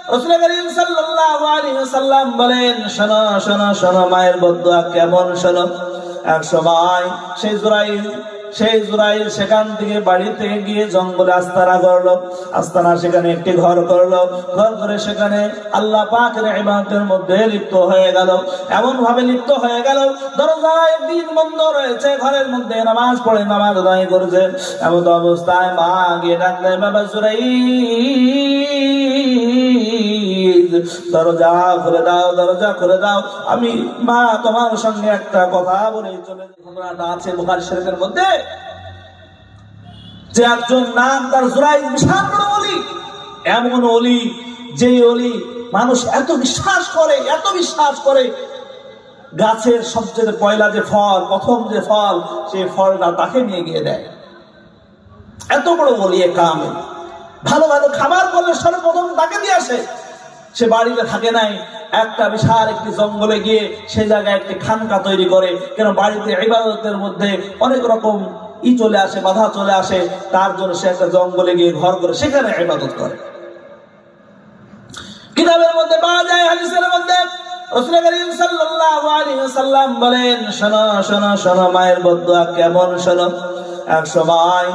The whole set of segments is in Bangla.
রাসূল করিম সাল্লাল্লাহু আলাইহি ওয়াসাল্লাম বলেন, শোনো শোনো শোনো মায়ের বদদুয়া কেমন শোনো। এক সময় সেই জুরাইল সেখান থেকে বাড়ি থেকে গিয়ে জঙ্গলে আস্তানা করলো। আস্তানা সেখানে একটি ঘর করলো। ঘর করে সেখানে আল্লাহ পাকের ইবাদতের মধ্যে লিপ্ত হয়ে গেল। এমন ভাবে লিপ্ত হয়ে গেল, দরজা একদিন বন্ধ রয়েছে, ঘরের মধ্যে নামাজ পড়ে নামাজ আদায় করছে। এমন অবস্থায় মা গিয়ে ডাকলেন, বাবা জুরাইল, দরজা খুলে দাও, দরজা খুলে দাও, আমি মা তোমার সঙ্গে একটা কথা বলে চলে। ঘটনাটা আছে বুখারী শরীফের মধ্যে, যে একজন নাম তার জুরাইল, বিশাল বড় ওলি। এমন ওলি, যে ওলি মানুষ এত বিশ্বাস করে, এত বিশ্বাস করে, গাছের সবচেয়ে পয়লা যে ফল, প্রথম যে ফল, সেই ফলটা তাকে নিয়ে গিয়ে দেয়। এত বড় ওলি কামেল। ভালো ভালো খাবার করলে সর্বপ্রথম তাকে দিয়ে আসে। সে বাড়িতে থাকে নাই, একটা বিশাল একটি জঙ্গলে গিয়ে সে জায়গায় একটি খানকা তৈরি করে। কেন বাড়িতে ইবাদতের মধ্যে অনেক রকম চলে আসে, বাধা চলে আসে, তার জন্য সে একটা জঙ্গলে গিয়ে ঘর করে সেখানে ইবাদত করে। কিতাবের মধ্যে পাওয়া যায়, হাদিসের মধ্যে রাসূল করিম সাল্লাল্লাহু আলাইহি ওয়াসাল্লাম বলেন, শোনো শোনো শোনো মায়ের বদদুয়া কেমন শোনো। এক সময়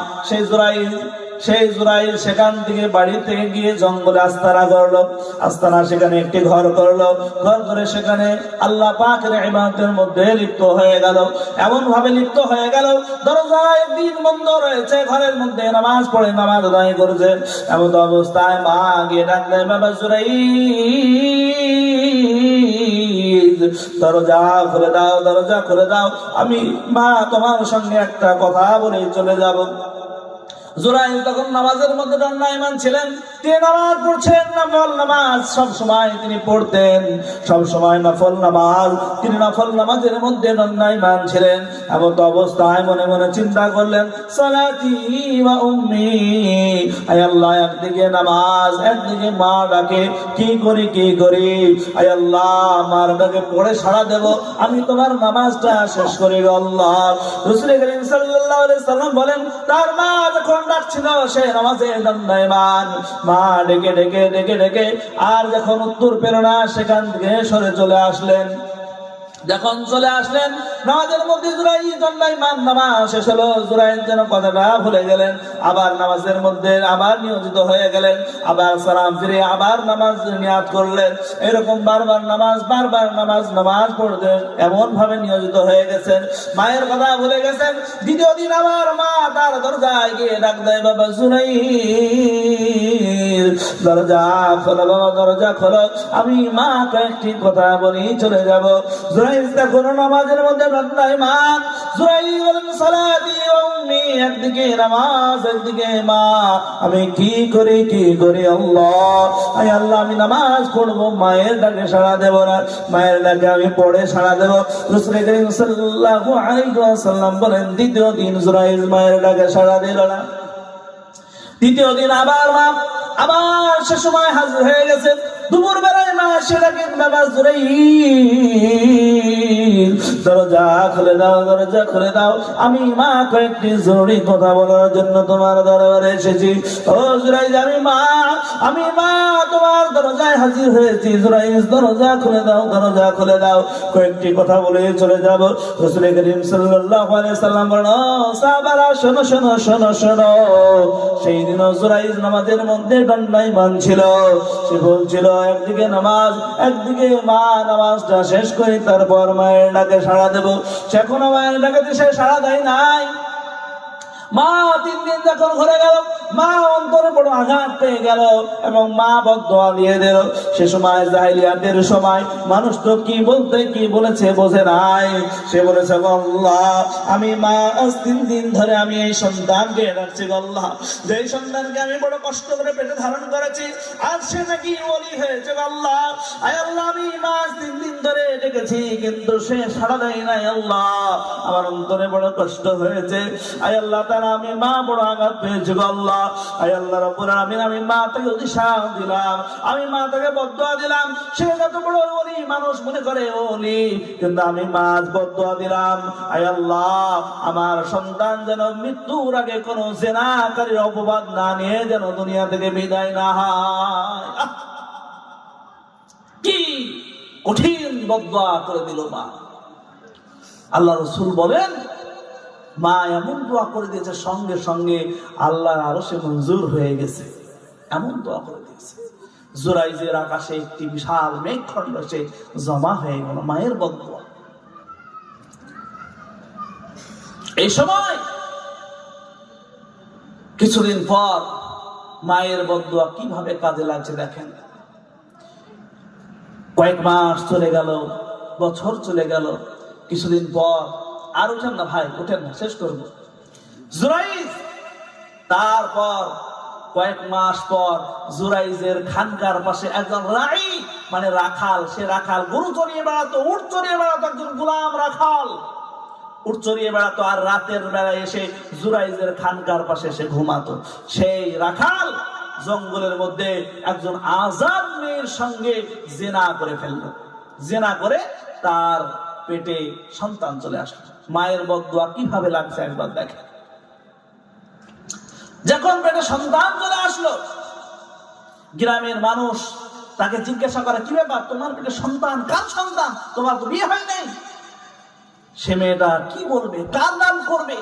সেই জুরাইল সেখান থেকে বাড়ি থেকে গিয়ে জঙ্গলে আস্তানা করলো। আস্তানা সেখানে একটি ঘর করলো। ঘর করে সেখানে আল্লাহ পাকের ইবাদতের মধ্যে লিপ্ত হয়ে গেল। এমন ভাবে লিপ্ত হয়ে গেল, দরজা একদিন বন্ধ রয়েছে, ঘরের মধ্যে নামাজ পড়ে নামাজ আদায় করছে। এমন অবস্থায় মা গিয়ে ডাকলেন, বাবা জুরাইল, দরজা খুলে দাও, দরজা খুলে দাও, আমি মা তোমার সঙ্গে একটা কথা বলে চলে যাব। জুরাইল তখন নামাজের মধ্যে দণ্ডায়মান ছিলেন। তিনি নামাজ পড়ছেন, নফল নামাজ সব সময় তিনি পড়তেন, সব সময় নফল নামাজ। তিনি নফল নামাজের মধ্যে দণ্ডায়মান ছিলেন। এমন অবস্থায় মনে মনে চিন্তা করলেন, সালাতি ওয়া উম্মি, আয় আল্লাহ, একদিকে নামাজ, একদিকে মা ডাকে, কি করি, আয় আল্লাহ, মার ডাকে পড়ে সাড়া দেব, আমি তোমার নামাজটা শেষ করি গো আল্লাহ। রাসূল করিম সাল্লাল্লাহু আলাইহি সাল্লাম বলেন, তার মা যখন ডাকছিল সে নামাজে দণ্ডায়মান। মা ডেকে ডেকে ডেকে ডেকে আর যখন উত্তর পেল না, সেখান থেকে সরে চলে আসলেন। যখন চলে আসলেন, নামাজের মধ্যে জুরাইল দণ্ডায়মান, নামাজ শেষ হলো। জুরাইল যেন কথাটা ভুলে গেলেন, আবার নামাজের মধ্যে আবার নিয়োজিত হয়ে গেলেন। আবার সালাম ফিরে আবার নামাজ নিয়াত করলেন। এরকম বারবার নামাজ পড়তে এমন ভাবে নিয়োজিত হয়ে গেছেন, মায়ের কথা ভুলে গেছেন। দ্বিতীয় দিন আবার মা তার দরজায় গিয়ে ডাক দেয়, বাবা জুরাইল, দরজা খোলো বাবা, দরজা খোলো, আমি মা কয়েকটি কথা বলি চলে যাব। জুরাইল তখন নামাজের মধ্যে দণ্ডায়মান। জুরাইল বলেন, সালাতি ওয়া উম্মি, একদিকে নামাজ, একদিকে মা, আমি কি করি আল্লাহ, আয় আল্লাহ, আমি নামাজ পড়বো, মায়ের ডাকে সাড়া দেব না, মায়ের ডাকে আমি পড়ে সাড়া দেব। রাসূল করিম সাল্লাল্লাহু আলাইহি ওয়াসাল্লাম বলেন, দ্বিতীয় দিন জুরাইল মায়ের ডাকে সাড়া দিল না। তৃতীয় দিন আবার সে সময় হাজির হয়ে গেছে। দুপুর বেলায় মা সে ডাকে, বাবা জুরাইল, দরজা খুলে দাও, দরজা খুলে দাও, আমি মা কয়েকটি জরুরি কথা বলার জন্য তোমার দরবারে এসেছি। ও জুরাইল, আমি মা তোমার দরজায় হাজির হয়েছি। জুরাইল, দরজা খুলে দাও, দরজা খুলে দাও, কয়েকটি কথা বলে চলে যাব। রাসূল করিম সাল্লাল্লাহু আলাইহি সাল্লাম বলেন, সাহাবারা শোনো শোনো শোনো শোনো, সেই দিন জুরাইল নামাজের মধ্যে দণ্ডায়মান ছিল। সে বলছিল, একদিকে নামাজ, একদিকে মা, নামাজটা শেষ করি, তারপর মায়ের ডাকে সাড়া দেব। সে এখনো মায়ের ডাকে সে সাড়া দেয় নাই। মা 3 দিন যখন ঘুরে গেল, মা অন্তরে বড় আঘাত পেয়ে গেল এবং মা বদদুয়া দিয়ে দিল। সে সময় জাহেলিয়াতের সময় মানুষ তো কি বলতে কি বলেছে বোঝে নাই। সে বলেছে, আল্লাহ, আমি মা আজ 3 দিন ধরে আমি এই সন্তানকে রাখছি আল্লাহ, যে সন্তানকে আমি বড় কষ্ট করে পেটে ধারণ করেছি, আজ সে নাকি ওলি হয়েছে আল্লাহ। আয় আল্লাহ, আমি মা 3 দিন ধরে ডেকেছি, কিন্তু সে সাড়া দেয় নাই আল্লাহ, আমার অন্তরে বড় কষ্ট হয়েছে। আয় আল্লাহ, আমি মা বড় আঘাত পেয়েছি আল্লাহ। আয় আল্লাহ রাব্বুল আলামিন, আমি মা তাকে অভিশাপ দিলাম, আমি মা তাকে বদদুয়া দিলাম। সে যত বড় ওলি মানুষ মনে করে ওলি, কিন্তু আমি মা বদদুয়া দিলাম, আয় আল্লাহ, আমার সন্তান যেন মৃত্যুর আগে কোনো জিনাকারীর অপবাদ না নিয়ে যেন দুনিয়া থেকে বিদায় না হয়। কঠিন বদদোয়া করে দিল মা। আল্লাহ রাসূল বলেন, মা এমন দোয়া করে দিয়েছে সঙ্গে সঙ্গে আল্লাহর আরশে মঞ্জুর হয়ে গেছে, এমন দোয়া করে দিয়েছে। জুরাইজের আকাশে একটি বিশাল মেঘখণ্ড সে জমা হয়ে গেল মায়ের বদদোয়া। এই সময় কিছুদিন পর মায়ের বদদোয়া কিভাবে কাজে লাগছে দেখেন। কয়েক মাস চলে গেল, বছর চলে গেল, কিছুদিন পর আর উঠেন না ভাই, উঠেন না, শেষ করবো। জুরাইজ তারপর কয়েক মাস পর জুরাইজের খানকার পাশে একজন রাই মানে রাখাল, সে রাখাল গরু চড়িয়ে বেড়াতো, উট চড়িয়ে বেড়াতো, একজন গোলাম রাখাল উট চড়িয়ে বেড়াতো, আর রাতের বেলায় এসে জুরাইজের খানকার পাশে এসে ঘুমাতো। সেই রাখাল জঙ্গলের মধ্যে একজন আজাদ মেয়ের সঙ্গে জিনা করে ফেললো, জিনা করে তার পেটে সন্তান চলে আসলো। মায়ের বদদোয়া কিভাবে লাগছে একবার দেখেন। যখন পেটে সন্তান চলে আসলো, গ্রামের মানুষ তাকে জিজ্ঞাসা করে, কি ব্যাপার, তোমার পেটে সন্তান, কার সন্তান, তোমার তো বিয়ে হয় নাই? সে মেয়েটা কি বলবে, কার নাম করবে?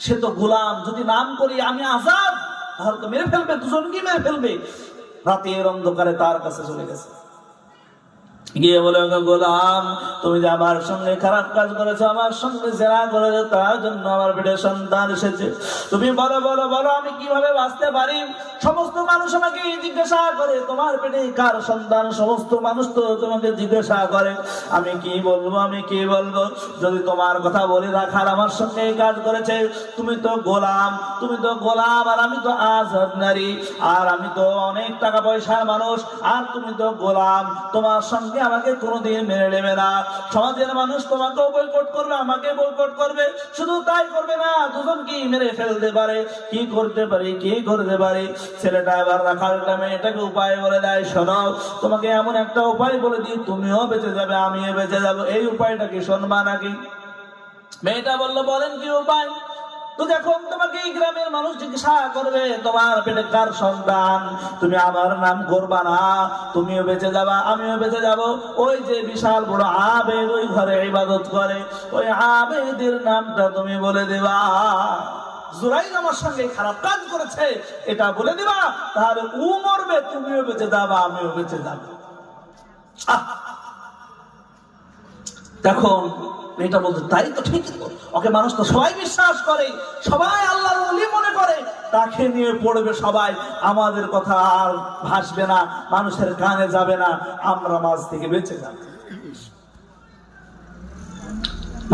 সে তো গোলাম, যদি নাম করি আমি আজাদ তাহলে তো মেরে ফেলবে, দুজনকে মেরে ফেলবে। রাতের অন্ধকারে তার কাছে চলে গেছে, গিয়ে বলে, গোলাম তুমি যে আমার সঙ্গে খারাপ কাজ করেছো, আমার সঙ্গে জেনা করেছো, তার জন্য আমার পেটে সন্তান এসেছে, তুমি বলো বলো বলো আমি কিভাবে বাঁচতে পারি? সমস্ত মানুষ আমাকে জিজ্ঞাসা করে তোমার পেটে কার সন্তান, সমস্ত মানুষ তো তোমাকে জিজ্ঞাসা করে, আমি কি বলবো, আমি কি বলবো? যদি তোমার কথা বলি, রাখাল আমার সঙ্গে এই কাজ করেছে, তুমি তো গোলাম, তুমি তো গোলাম, আর আমি তো আজাদ নারী, আর আমি তো অনেক টাকা পয়সার মানুষ, আর তুমি তো গোলাম, তোমার সঙ্গে আমাকে কোনোদিন মেনে নেবে না, সমাজের মানুষ তোমাকেও বয়কট করবে, আমাকে বয়কট করবে, শুধু তাই করবে না, দুজনকে মেরে ফেলতে পারে, কি করতে পারি, কি করতে পারি? ছেলেটা এবার রাখালটা মেয়েটাকে উপায় বলে দেয়, শোনো তোমাকে এমন একটা উপায় বলে দিই, তুমিও বেঁচে যাবে, আমিও বেঁচে যাবো, এই উপায়টা কি শুনবা নাকি? মেয়েটা বললো, বলেন কি উপায়? তো যখন তোমাকে এই গ্রামের মানুষ জিজ্ঞাসা করবে তোমার পেটে কার সন্তান, তুমি আমার নাম করবা না, তুমিও বেঁচে যাবা, আমিও বেঁচে যাব, ওই যে বিশাল বড় আবেদ ওই ঘরে ইবাদত করে, ওই আবেদের নামটা তুমি বলে দেবা। জুরাইজ আমার সঙ্গে খারাপ কাজ করেছে এটা বলে দিবা, তাহলে ও মরবে, তুমিও বেঁচে যাবা, আমিও বেঁচে যাব। তখন মেয়েটা বলতো, তাই তো, ঠিক তো, ওকে মানুষ তো সবাই বিশ্বাস করে, সবাই আল্লাহর ওলি মনে করে, তাকে নিয়ে পড়বে সবাই, আমাদের কথা আর ভাসবে না, মানুষের কানে যাবে না, আমরা মাঝ থেকে বেঁচে যাব।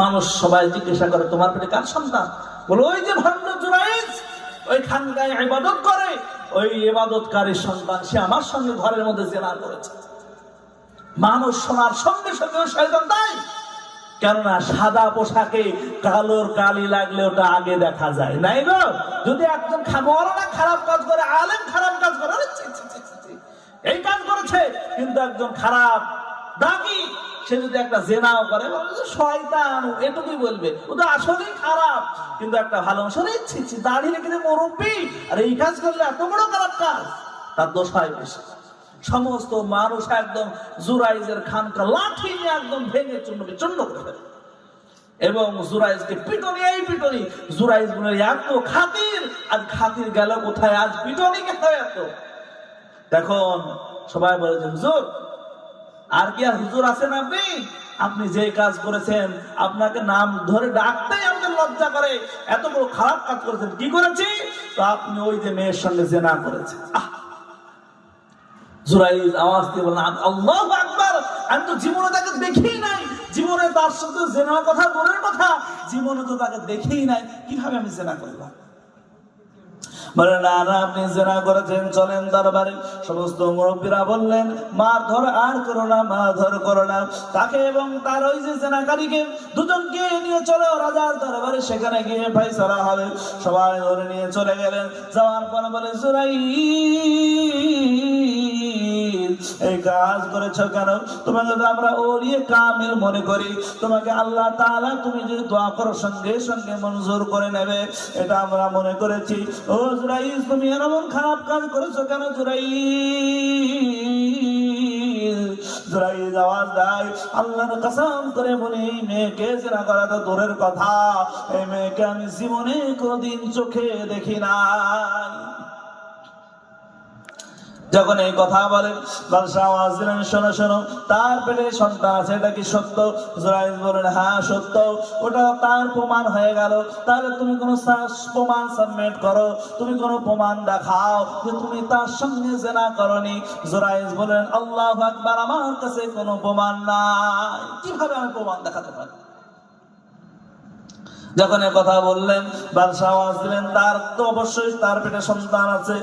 মানুষ সবাই জিজ্ঞাসা করে তোমার পেটে কার সন্তান? বলো, ওই যে ভণ্ড জুরাইজ, ওই খানকায় ইবাদত করে, ওই ইবাদতকারীর সন্তান, সে আমার সঙ্গে ঘরের মধ্যে জিনা করেছে। মানুষ শোনার সঙ্গে সঙ্গে শয়তান দেয়, কেননা সাদা পোশাকে কালোর কালি লাগলে ওটা আগে দেখা যায়, নাই গো? যদি একজন মওলানা খারাপ কাজ করে, আলেম খারাপ কাজ করে, এই কাজ করেছে, কিন্তু একজন খারাপ দাগি সে যদি একটা জেনাও করে, শয়তান, এটুকুই বলবে, ও তো আসলেই খারাপ। কিন্তু একটা ভালো দাড়ি রেখে মুরব্বি, আর এই কাজ করলে এত বড় খারাপ কাজ, তার দোষ হয় বেশি। সমস্ত মানুষ একদম জুরাইজের খানকা লাঠি নিয়ে একদম ভেঙে চূর্ণ করে ফেলে, এবং জুরাইজকে পিটনি, এই পিটনি, জুরাইজ বলে এত খাতির, আর খাতির গেল কোথায়, আজ পিটনি কেন এত? তখন সবাই বলে যে, হুজুর আর কি আর হুজুর আছেন আপনি? আপনি যে কাজ করেছেন, আপনাকে নাম ধরে ডাকতেই আমাদের লজ্জা করে, এত বড় খারাপ কাজ করেছেন। কি করেছি? তো আপনি ওই যে মেয়ের সঙ্গে জিনা করেছেন। জুরাইজ আওয়াজ দিয়ে বললেন, আল্লাহু আকবার, আমি তো জীবনে তাকে দেখেই নাই, জীবনে তার সাথে জিনার কথা দূরের কথা, জীবনে তো তাকে দেখেই নাই, কিভাবে আমি জিনা করলাম? বলে, না না, আপনি জিনা করেছেন, চলেন দরবারে। সমস্ত মুরব্বীরা বললেন, মারধর আর করো না, মারধর করো না, তাকে এবং তার ওই যে জিনাকারীকে দুজনকে নিয়ে চলো রাজার দরবারে, সেখানে গিয়ে ফয়সালা হবে। সবাই ধরে নিয়ে চলে গেলেন। যাওয়ার পর বলে, জুরাইজ এই কাজ করেছো কেন? তোমাকে তো আমরা ওলিয়ে কামিল মনে করি, তোমাকে আল্লাহ তাআলা তুমি যদি দোয়া করো সঙ্গে সঙ্গে মঞ্জুর করে নেবে, এটা আমরা মনে করেছি। ও জুরাইজ, তুমি এমন খারাপ কাজ করেছো কেন? জুরাইজ আওয়াজ আল্লাহর কসম করে বলি এই মেয়েকে জেনা করা তো দূরের কথা, এই মেয়েকে আমি জীবনে কোনদিন চোখে দেখি নাই। যখন এই কথা বলেন বাদশাহ আওয়াজ দিলেন, শোনো শোনো, তার পেটে সন্তান আছে, এটা কি সত্য? জুরাইজ বলেন, হ্যাঁ সত্য, ওটা তার প্রমাণ হয়ে গেল। তাহলে তুমি কোনো প্রমাণ সাবমিট করো, তুমি কোনো প্রমাণ দেখাও যে তুমি তার সঙ্গে জেনা করনি। জুরাইজ বলেন, আল্লাহু আকবার, আমার কাছে কোনো প্রমাণ নাই, কিভাবে আমি প্রমাণ দেখাতে পারি? যখন এই কথা বললেন বাদশাহ আওয়াজ দিলেন, তার তো অবশ্যই তার পেটে সন্তান আছে,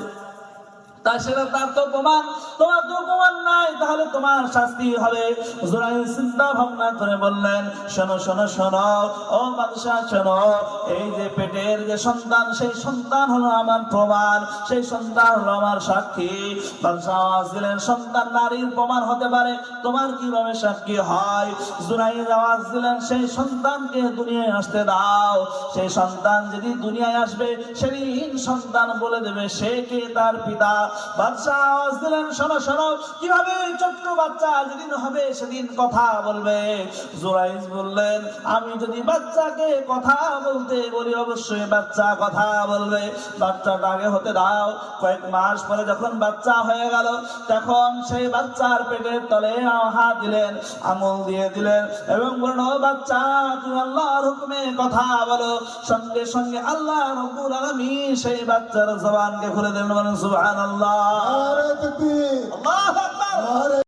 তাই সেটা তার তো প্রমাণ, তোমার তো প্রমাণ নাই, তাহলে তোমার শাস্তি হবে। জুরাইজ চিন্তা ভাবনা করে বললেন, শোনো শোনো শোনো, ও বাদশাহ শোনো, এই যে পেটের যে সন্তান, সেই সন্তান হলো আমার প্রমাণ, সেই সন্তান হলো আমার সাক্ষী। বাদশাহ আওয়াজ দিলেন, সন্তান নারীর প্রমাণ হতে পারে, তোমার কিভাবে সাক্ষী হয়? জুরাইজ আওয়াজ দিলেন, সেই সন্তানকে দুনিয়ায় আসতে দাও, সেই সন্তান যদি দুনিয়ায় আসবে সেদিন সন্তান বলে দেবে সে কে, তার পিতা। বাদশাহ আওয়াজ দিলেন, শোনো শোনো, কিভাবে ছোট্ট বাচ্চা যেদিন হবে সেদিন কথা বলবে? জুরাইজ বললেন, আমি যদি বাচ্চাকে কথা বলতে বলি অবশ্যই বাচ্চা কথা বলবে, বাচ্চাটা আগে হতে দাও। কয়েক মাস পরে যখন বাচ্চা হয়ে গেল, তখন সেই বাচ্চার পেটের তলে হাত দিলেন, আঙুল দিয়ে দিলেন এবং বলল, বাচ্চা তুমি আল্লাহর হুকুমে কথা বলো। সঙ্গে সঙ্গে আল্লাহ রাব্বুল আলামিন সেই বাচ্চার জবানকে খুলে দিলেন। সুবহানাল্লাহ। নারে তাকবীর। আল্লাহু আকবার।